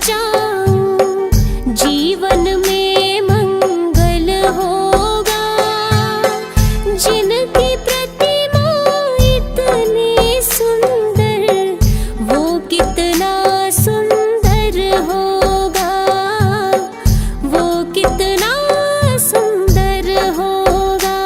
चाहूं जीवन में मंगल होगा। जिनकी प्रतिमा इतनी सुंदर, वो कितना सुंदर होगा, वो कितना सुंदर होगा।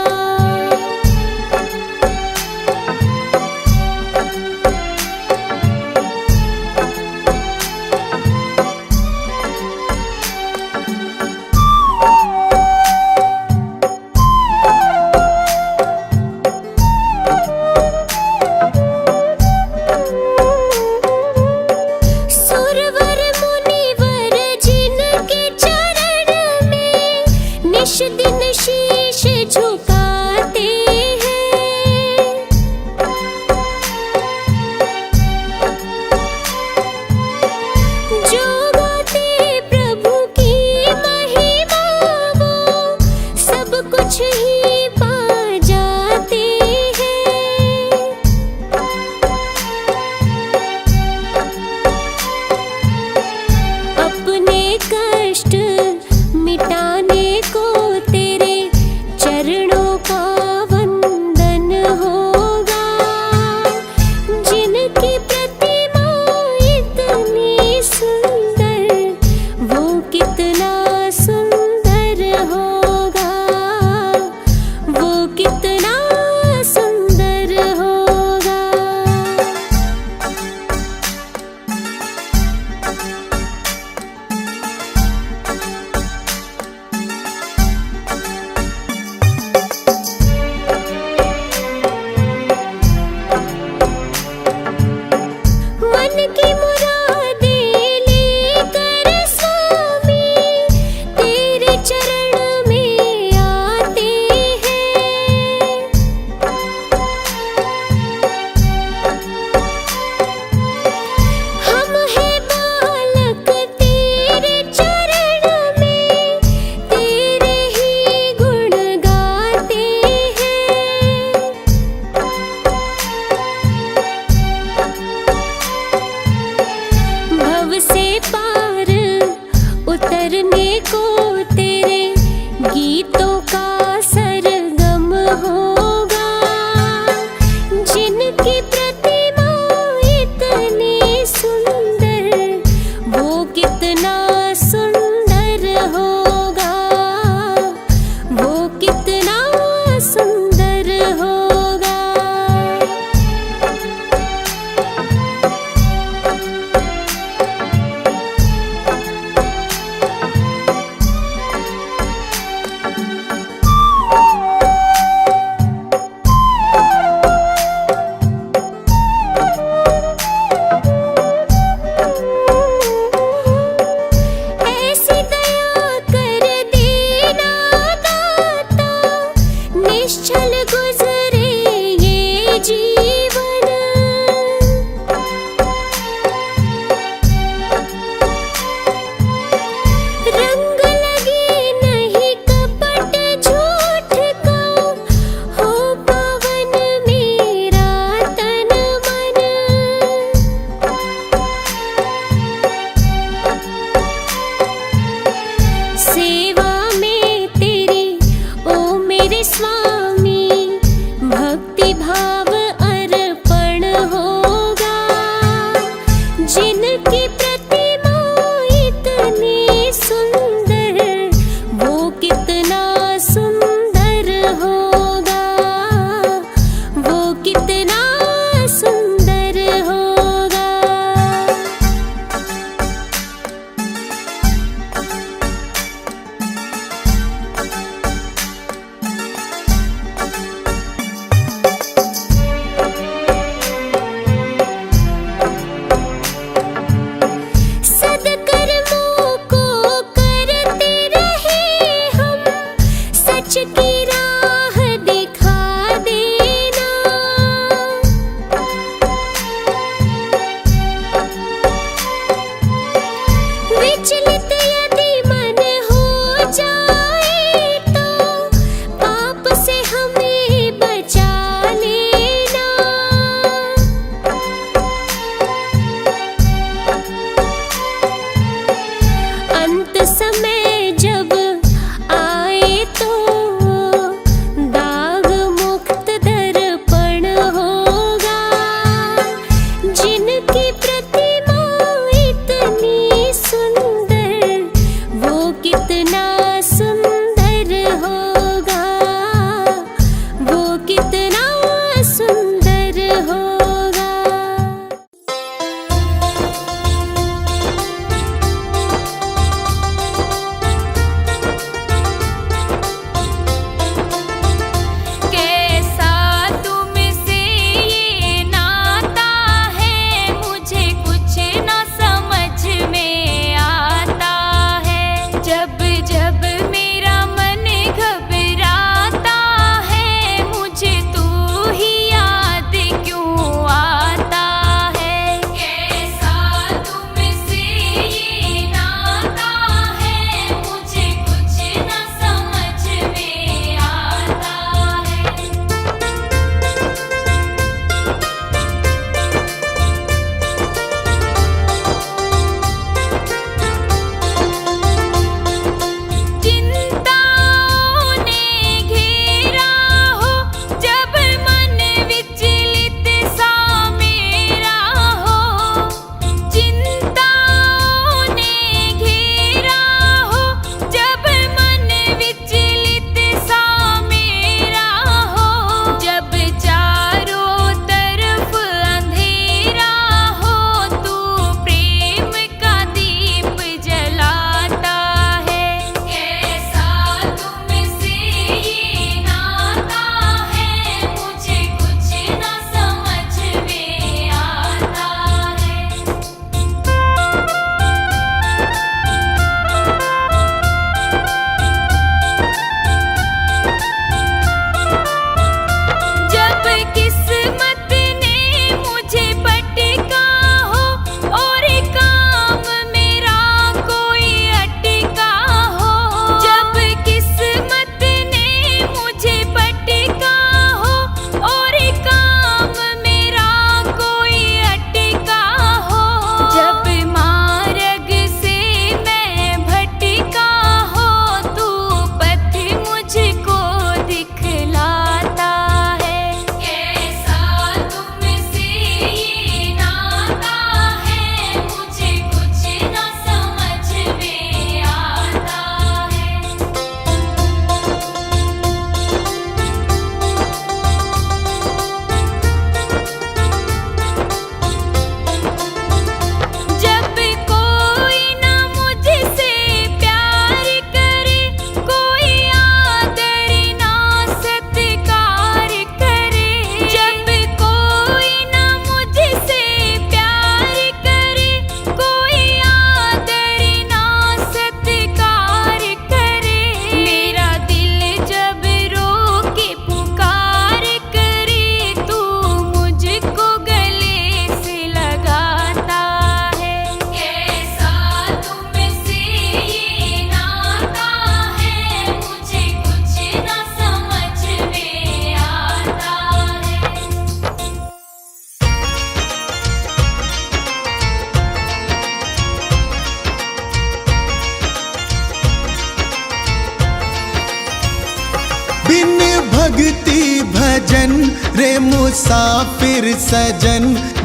भक्ति भजन रे मुसाफिर सजन,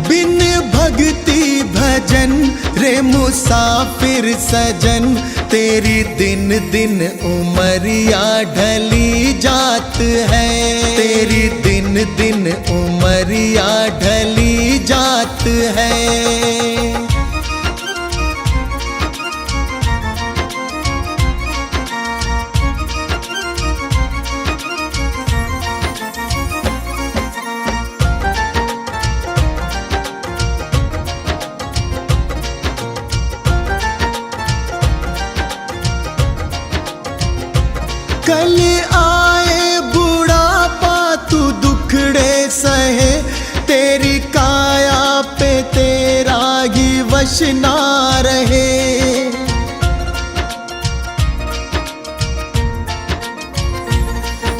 बिन भक्ति भजन रे मुसाफिर सजन, तेरी दिन दिन उमरिया ढली जात है, तेरी दिन दिन उमरिया ढली जात है। कल आए बुढ़ापा तू दुखड़े सहे, तेरी काया पे तेरा ही वश ना रहे।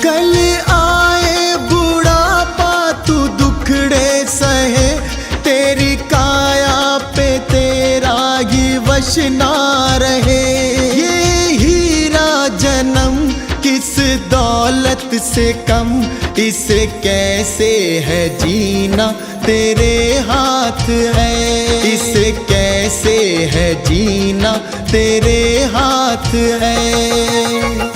कल आए बुढ़ापा तू दुखड़े सहे, तेरी काया पे तेरा ही वश ना रहे। ये हीरा जन्म किस दौलत से कम, इसे कैसे है जीना तेरे हाथ है, इसे कैसे है जीना तेरे हाथ है।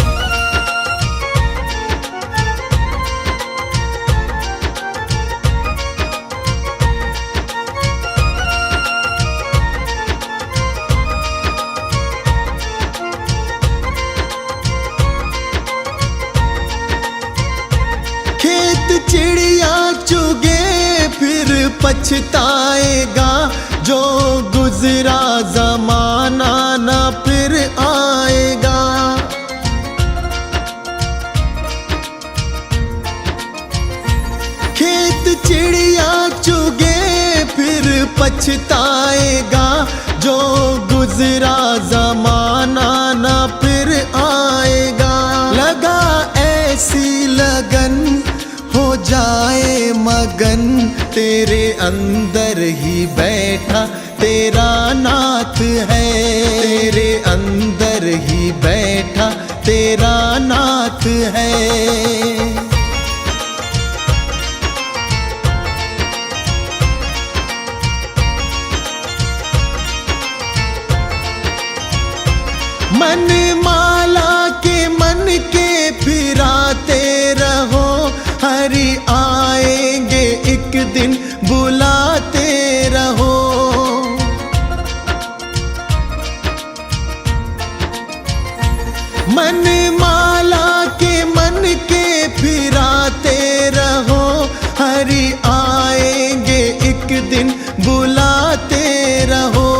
चिड़िया चुगे फिर पछताएगा, जो गुजरा जमाना ना फिर आएगा। खेत चिड़िया चुगे फिर पछताएगा, जो गुजरा जमाना ना फिर आएगा। लगा ऐसी लगन हो जाए मगन, तेरे अंदर ही बैठा तेरा नाथ है, तेरे अंदर ही बैठा तेरा नाथ है। मन माला के मन के फिराते रहो, हरि आएंगे एक दिन बुलाते रहो। मन माला के मन के फिराते रहो, हरि आएंगे एक दिन बुलाते रहो।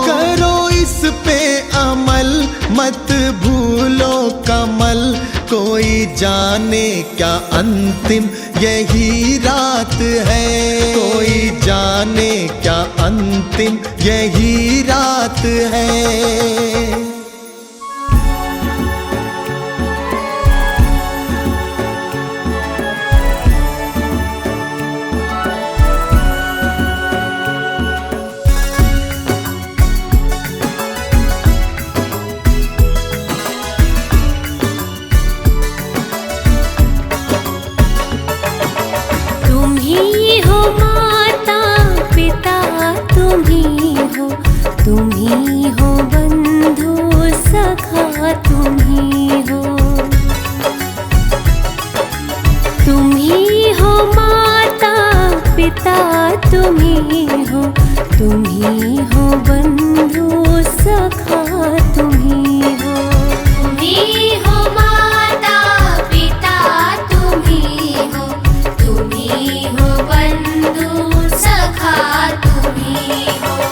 करो इस पे अमल मत भूलो कमल, कोई जाने क्या अंतिम यही रात है, कोई जाने क्या अंतिम यही रात है। तुम ही हो बंधु सखा, तुम ही हो, तुम ही हो माता पिता, तुम ही हो, तुम ही हो बंधु सखा, तुम ही हो, तुम ही हो माता पिता, तुम ही हो, तुम ही हो बंधु सखा, तुम ही हो।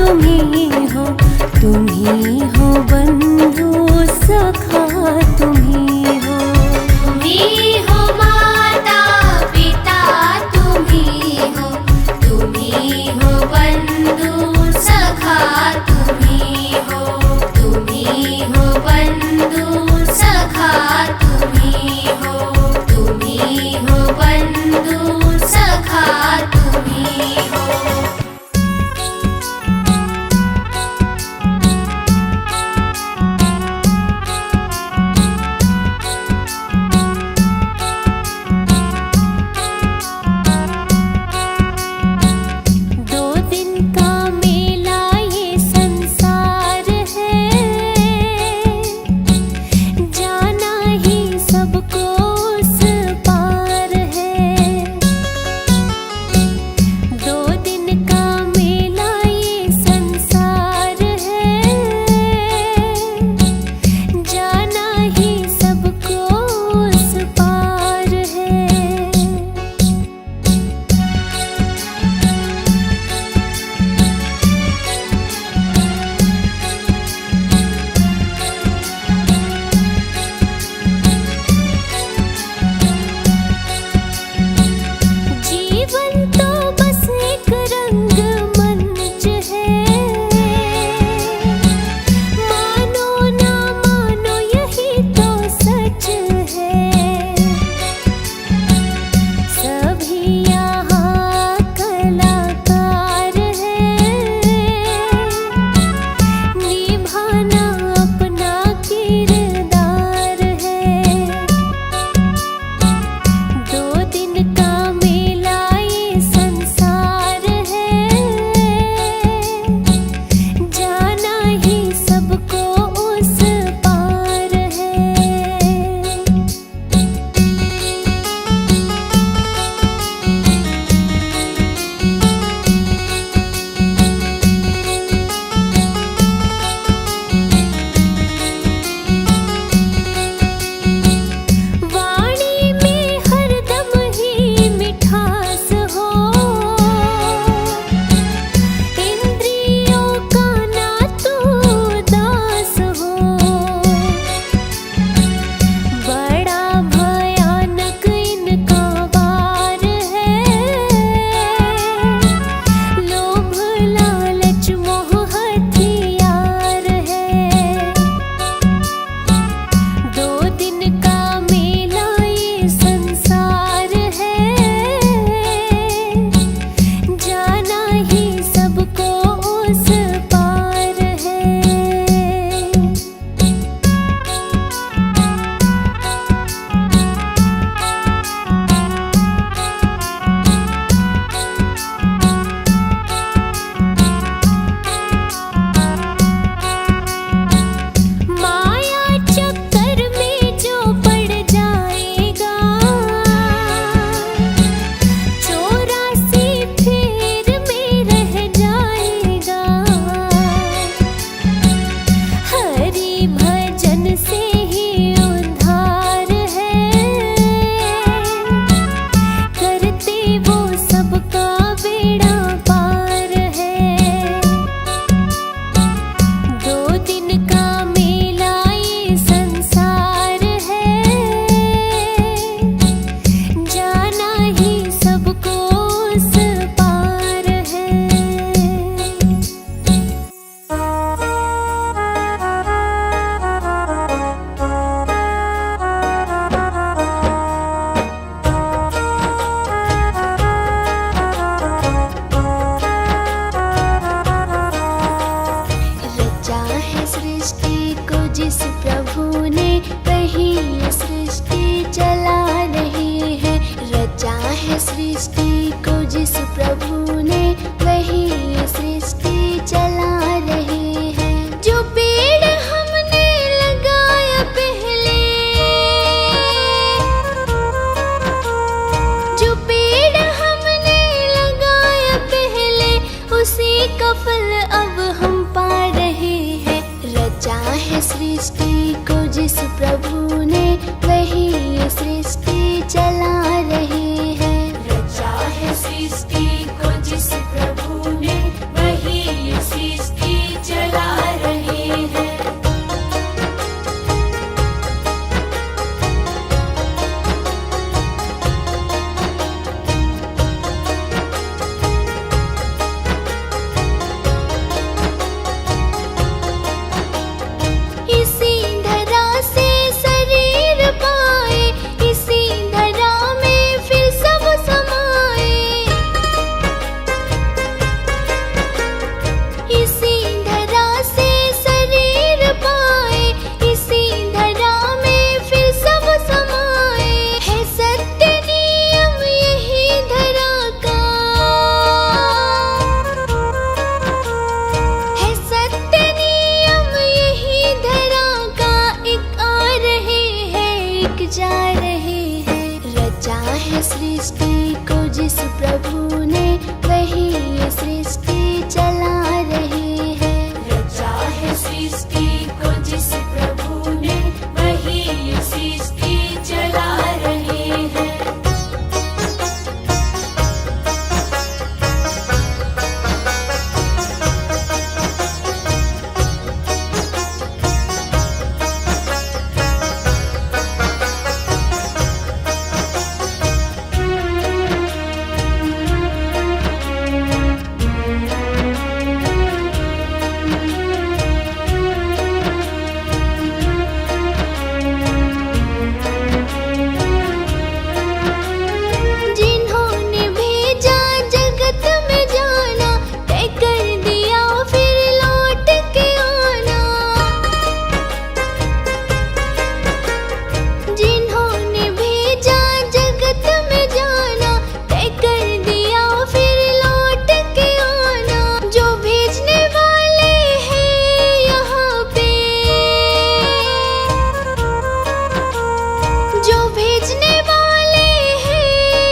तुम्ही हो, तुम्ही हो बंधु सखा तुम्ही हो। तुम्ही हो माता पिता तुम्ही हो, तुम्ही हो बंधु सखा तुम्ही हो, तुम्ही हो बंधु सखा तुम्ही हो, तुम्ही हो बंधु सखा तुम्ही हो। सृष्टि को जिस प्रभु ने वही ये सृष्टि चला रहे हैं। रचा है सृष्टि को जिस प्रभु ने वही ये सृष्टि चला रहे हैं। जिन्होंने भेजा जगत में जाना, तय कर दिया फिर लौट के आना। जिन्होंने भेजा जगत में जाना, तय कर दिया फिर लौट के आना। जो भेजने वाले हैं यहाँ पे, जो भेजने वाले हैं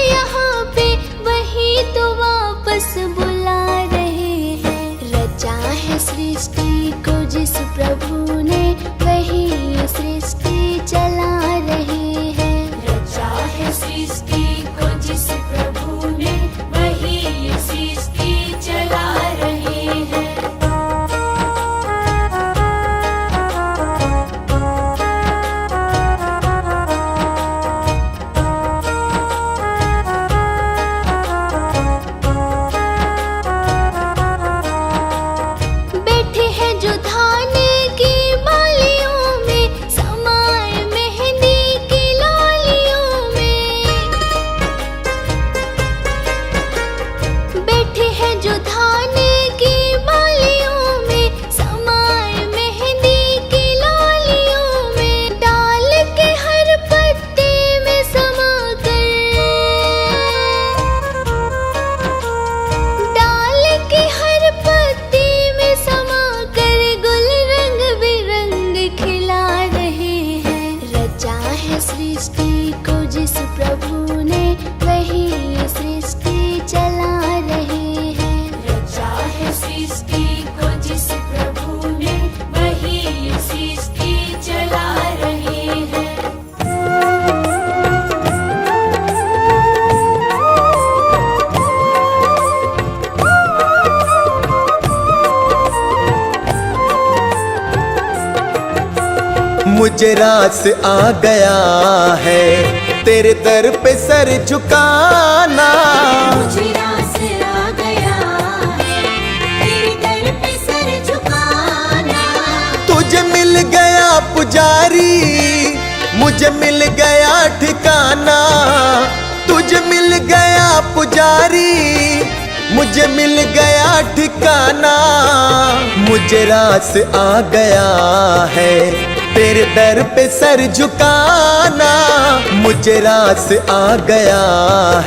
यहाँ पे, वही तो वापस बुला रहे हैं। रचा है सृष्टि को जिस प्रभु ने वही ये सृष्टि चला रहे हैं। रचा है सृष्टि को जिस प्रभु ने वही ये सृष्टि चला रहे हैं। बैठे हैं जो धान की बालियों में, समाए मेहंदी की लालियों में। बैठे हैं जो धान की बालियों में, समाए मेहंदी की लालियों में। डाल के हर पत्ते में समा कर, डाल के हर पत्ते में समा कर, गुल रंग बिरंग खिला रहे हैं। रचा है सृष्टि को जिस प्रभु ने वही ये सृष्टि चला रहे हैं। रचा है सृष्टि को जिस प्रभु ने वही ये सृष्टि चला रहे हैं। मुझे रास आ गया है तेरे दर पे सर झुकाना। मुझे रास आ गया है तेरे दर पे सर झुकाना। तुझे मिल गया पुजारी, मुझे मिल गया ठिकाना। तुझे मिल गया पुजारी, मुझे मिल गया ठिकाना। मुझे रास आ गया है तेरे दर पे सर झुकाना। मुझे रास आ गया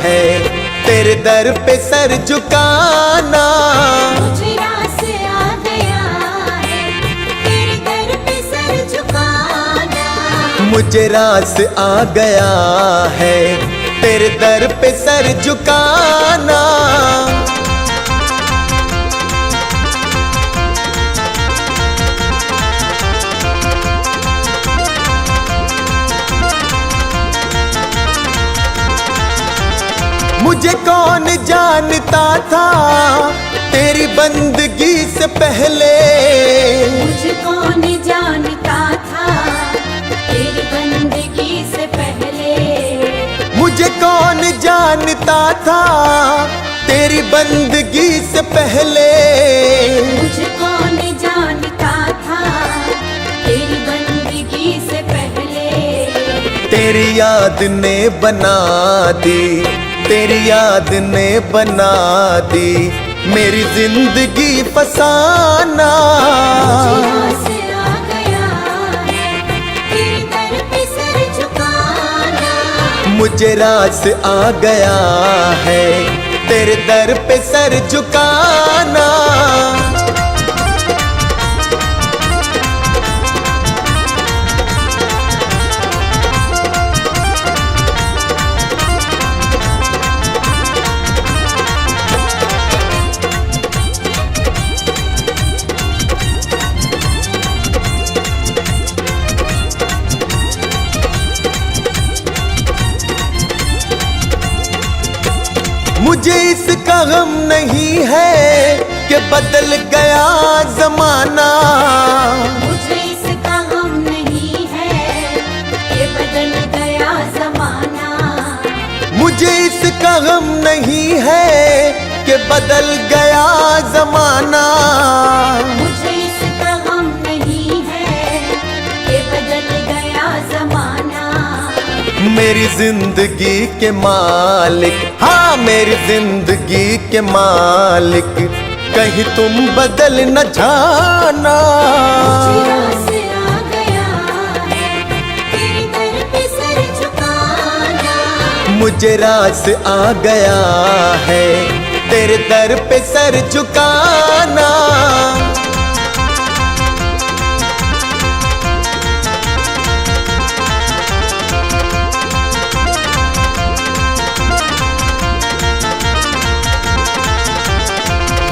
है तेरे दर पे सर झुकाना। मुझे रास आ गया है तेरे दर पे सर झुकाना। मुझे रास आ गया है तेरे दर पे सर झुकाना। मुझे कौन जानता था तेरी बंदगी से पहले। मुझे कौन जानता था तेरी बंदगी से पहले। मुझे कौन जानता था तेरी बंदगी से पहले। मुझे कौन जानता था तेरी बंदगी से पहले। तेरी याद ने बना दी, तेरी याद ने बना दी मेरी जिंदगी फसाना। मुझे रास आ गया है तेरे दर पे सर झुकाना। मुझे रास आ गया है तेरे दर पे सर झुकाना। मुझे इसका गम नहीं है कि बदल गया जमाना। मुझे इसका गम नहीं है कि बदल गया जमाना। मुझे इसका गम नहीं है कि बदल गया जमाना। मुझे इसका गम नहीं है कि बदल गया जमाना। मेरी जिंदगी के मालिक, हाँ मेरी जिंदगी के मालिक, कहीं तुम बदल न जाना। मुझे आसरा गया है तेरे दर पे सर झुकाना। मुझे रास आ गया है तेरे दर पे सर झुकाना।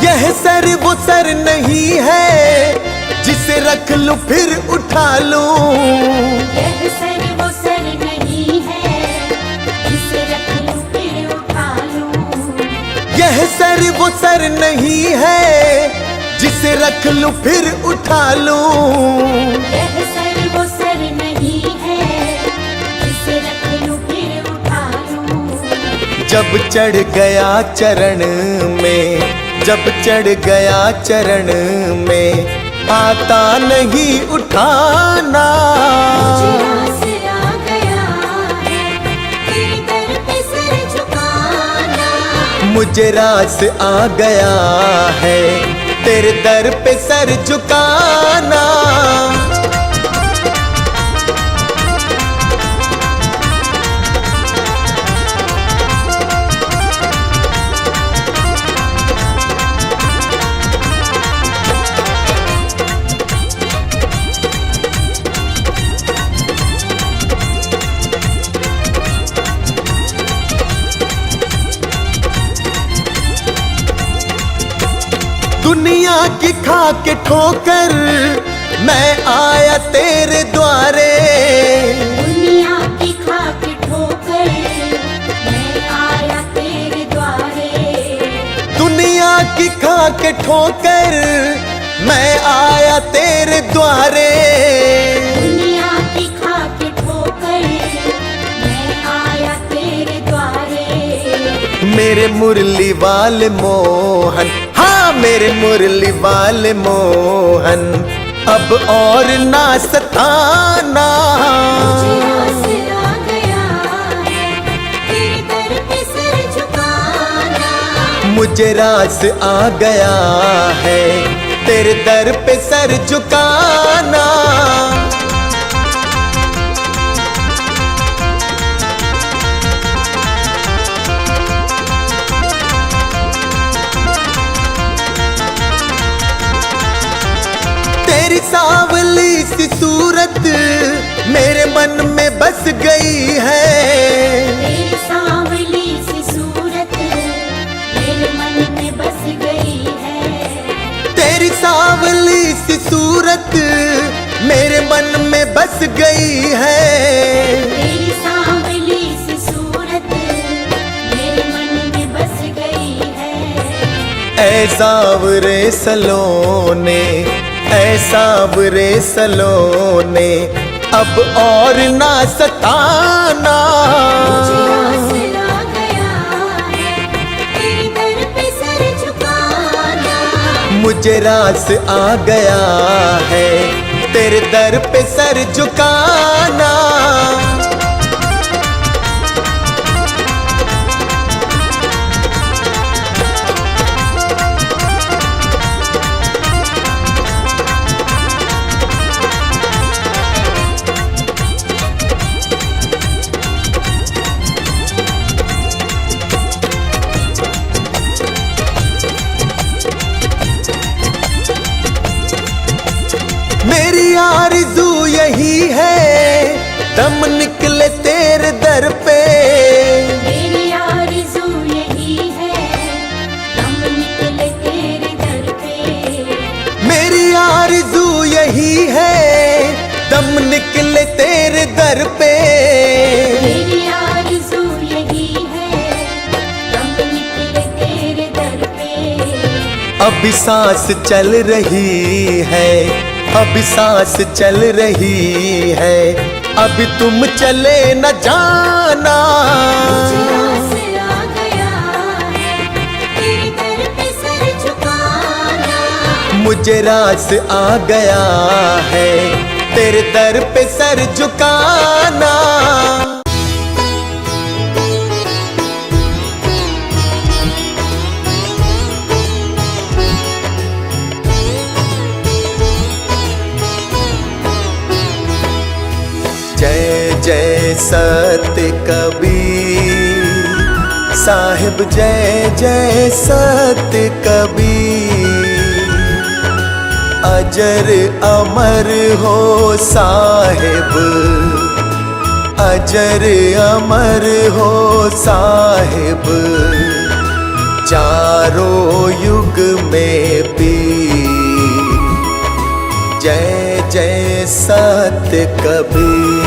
यह सर वो सर नहीं है जिसे रख लूं फिर उठा लूं। यह सर वो सर नहीं है जिसे रख लूं फिर उठा लूं। यह सर वो सर नहीं है जिसे रख लूं फिर उठा लूं। यह सर वो सर नहीं है जिसे रख लूं फिर उठा लूं। जब चढ़ गया चरण में, जब चढ़ गया चरण में, आता नहीं उठाना। मुझे आसरा गया है तेरे दर पे सर झुकाना। मुझे रास आ गया है तेरे दर पे सर झुकाना। दुनिया की खा के ठोकर मैं आया तेरे द्वारे। दुनिया की खा के ठोकर मैं आया तेरे द्वारे। दुनिया की खा के ठोकर मैं आया तेरे द्वारे। दुनिया की खा के ठोकर मैं आया तेरे द्वारे। मेरे मुरली वाले मोहन, हाँ मेरे मुरली वाले मोहन, अब और ना सताना। मुझे आसरा गया है तेरे दर पे सर झुकाना। मुझे रास आ गया है तेरे दर पे सर झुकाना। तेरी सांवली सी सूरत मेरे मन में बस गई है। तेरी सांवली सी सूरत मेरे मन में बस गई है। तेरी सांवली सी सूरत मेरे मन में बस गई है। तेरी सांवली सी सूरत मेरे मन में बस गई है। ऐ सांवरे सलोने, ऐ सांवरे सलोने, अब और ना सताना। मुझे आसरा गया है तेरे दर पे सर झुकाना। मुझे रास आ गया है तेरे दर पे सर झुकाना। मेरी आरज़ू यही है दम निकले तेरे दर पे। मेरी आरज़ू यही है दम निकले तेरे दर पे। मेरी आरज़ू यही है दम निकले तेरे दर पे। मेरी आरज़ू यही है दम निकले अभी सांस चल रही है, अभी सांस चल रही है, अभी तुम चले न जाना। मुझे आस आ गया है, तेरे दर पे सर झुकाना। मुझे रास आ गया है, तेरे दर पे सर झुकाना। जय जय सत्य कबीर साहिब, जय जय सत्य कबीर। अजर अमर हो साहिब, अजर अमर हो साहिब, चारों युग में पीर। जय जय सत्य कबीर।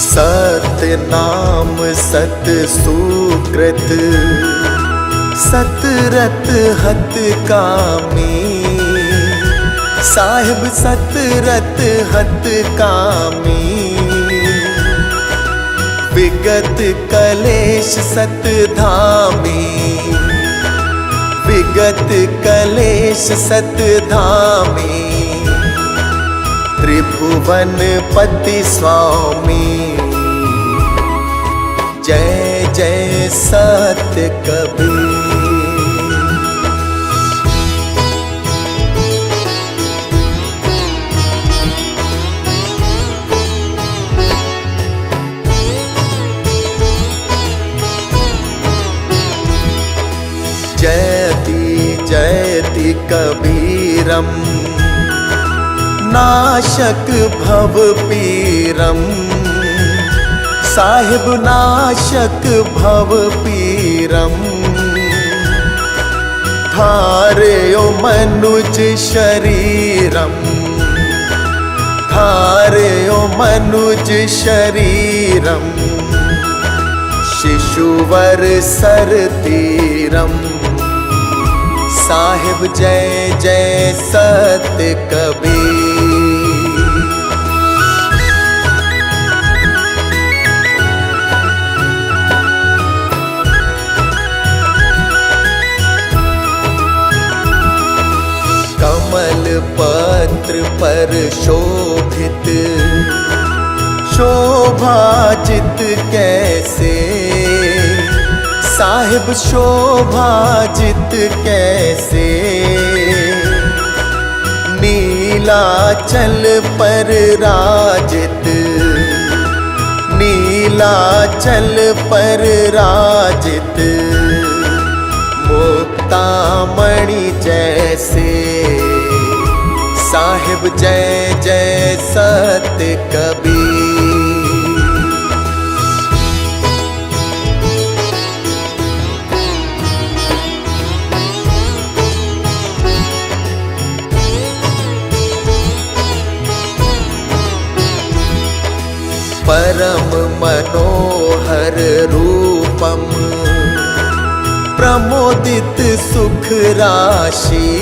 सत्य नाम सत सुकृत, सतरत हत कामी। साहिब सतरत हत कामी, विगत कलेश सत धामी। विगत कलेश सत धामी, त्रिभुवन पति स्वामी। जय जय सत्य कबीर। जयति जयति कबीरम, नाशक भव पीरम। साहिब नाशक भव पीरम, धारयो मनुज शरीरम। धारयो मनुज शरीरम, शिशुवर सर तीरम। साहिब जय जय सत्य कबीर। कमल पत्र पर शोभित, शोभाजित कैसे। साहिब शोभाजित कैसे, नीलाचल पर राजित। नीलाचल पर राजित, मुक्तामणि जैसे। साहिब जय जय सत्य कबीर। परम मनोहर रूपम, प्रमोदित सुख राशि।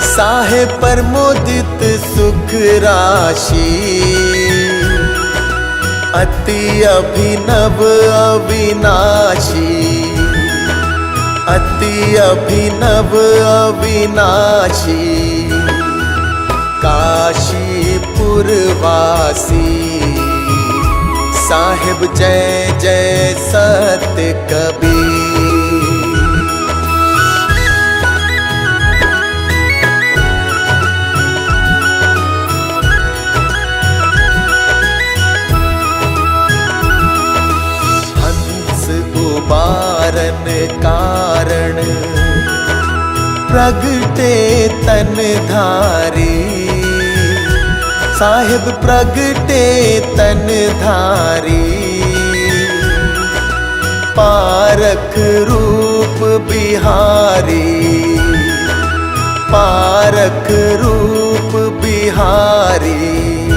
साहिब प्रमोदित सुख राशि, अति अभिनव अविनाशी। अति अभिनव अविनाशी, काशीपुर वासी। साहिब जय जय सत्य कबीर। हंस उबारन कारण, प्रगटे तन धारी। साहिब प्रगटे तन धारी, पारख रूप बिहारी। पारख रूप बलिहारी,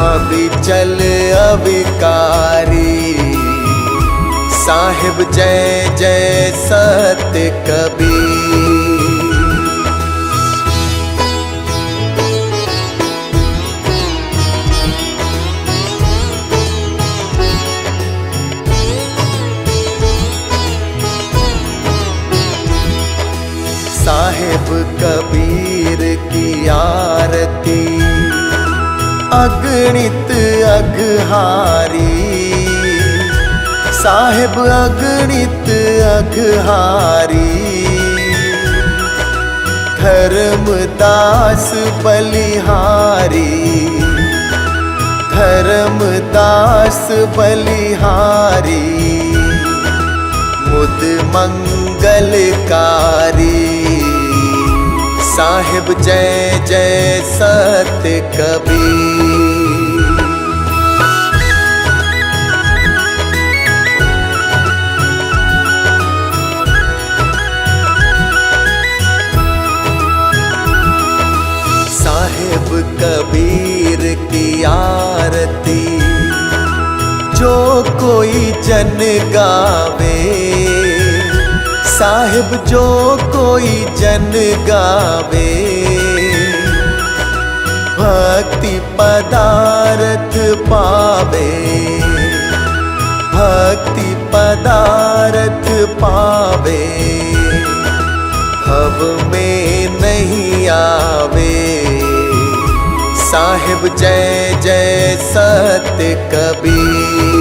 अविचल अविकारी, साहिब जय जय सत्य कबीर। साहिब कबीर की आरती अगणित अघहारी, साहिब अगणित अघहारी, धर्मदास बलिहारी, धर्मदास बलिहारी, मुद मंगलकारी, साहिब जय जय सत्य कबीर। साहिब कबीर की आरती जो कोई जन गावे, साहिब जो कोई जन गावे, भक्ति पदार्थ पावे, भक्ति पदार्थ पावे, भव में नहीं आवे, साहिब जय जय सत्य कबीर।